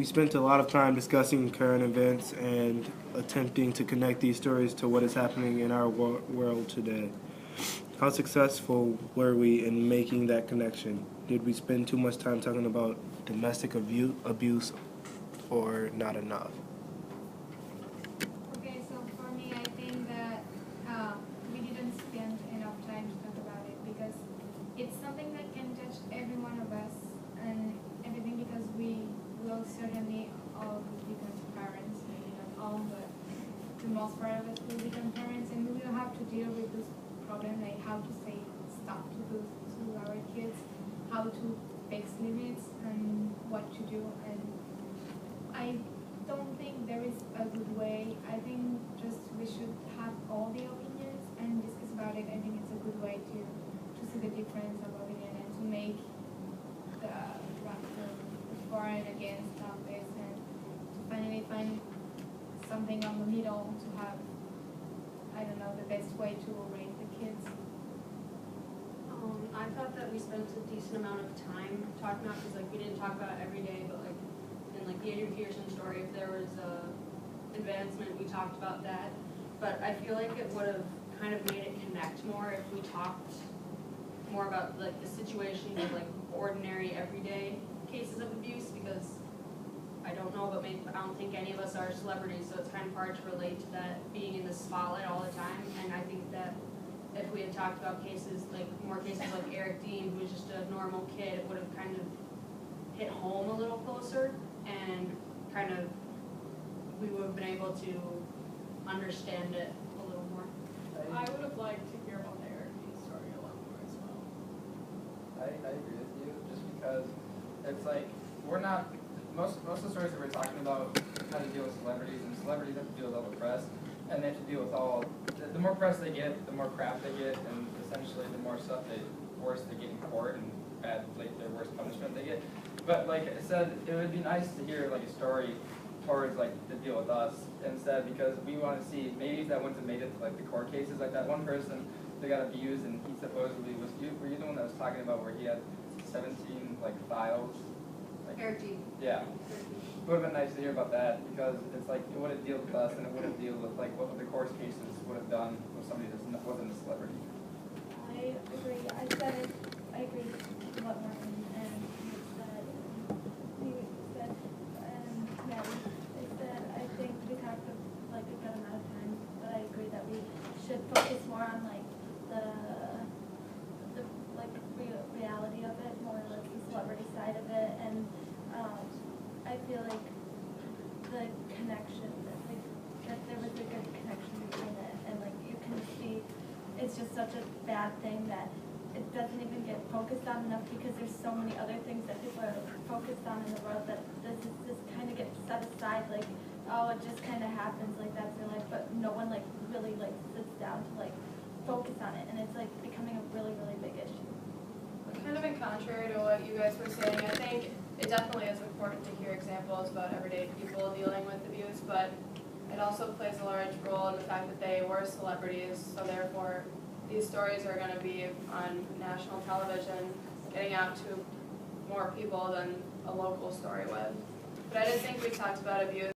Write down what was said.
We spent a lot of time discussing current events and attempting to connect these stories to what is happening in our world today. How successful were we in making that connection? Did we spend too much time talking about domestic abuse or not enough? Okay, so for me, I think that we didn't spend enough time to talk about it because it's something that can touch every one of us and everything, because we will certainly all become parents, maybe not all, but the most part of us will become parents, and we will have to deal with this problem, like how to say stop to our kids, how to fix limits, and what to do. And I don't think there is a good way. I think just we should have all the opinions and discuss about it. I think it's a good way to see the difference of opinion and to make the for and against of this, and to finally find something on the middle to have, I don't know, the best way to raise the kids. I thought that we spent a decent amount of time talking about, because like we didn't talk about it every day, but like in like the Adrian Peterson story, if there was a advancement, we talked about that. But I feel like it would have kind of made it connect more if we talked more about like the situations of like ordinary everyday cases of abuse, because I don't know, but maybe I don't think any of us are celebrities, so it's kind of hard to relate to that being in the spotlight all the time. And I think that if we had talked about cases, like more cases like Eric Dean, who was just a normal kid, it would have kind of hit home a little closer, and kind of we would have been able to understand it a little more. I would have liked to hear about the Eric Dean story a lot more as well. I agree with you, just because it's like we're not, most of the stories that we're talking about have to deal with celebrities, and celebrities have to deal with all the press, and they have to deal with all, the more press they get, the more crap they get, and essentially the more stuff worse they get in court, and the worse punishment they get. But like I said, it would be nice to hear like a story towards like the deal with us instead, because we want to see maybe if that wouldn't have made it to like the court cases, like that one person that got abused, and he supposedly was, were you the one that was talking about where he had 17 like files? Like, Eric Dean. yeah. It would have been nice to hear about that, because it's like it would have dealt with us, and it would have dealt with like what the court cases would have done with somebody that wasn't a celebrity. I agree. I agree with what Martin and Nick said. He said, and Maddie, they said, I think we talked like a good amount of time, but I agree that we should focus more on like the like reality of it, more like the celebrity side of it, and I feel like the connection, that there was a good connection between it, and like you can see it's just such a bad thing that it doesn't even get focused on enough, because there's so many other things that people are focused on in the world that this kind of gets set aside, like, oh, it just kind of happens, like that's their life, but no one like really like sits down to like focus on it, and it's like becoming a really, really big issue. Kind of in contrary to what you guys were saying, I think it definitely is important to hear examples about everyday people dealing with abuse, but it also plays a large role in the fact that they were celebrities, so therefore these stories are going to be on national television, getting out to more people than a local story would. But I did think we talked about abuse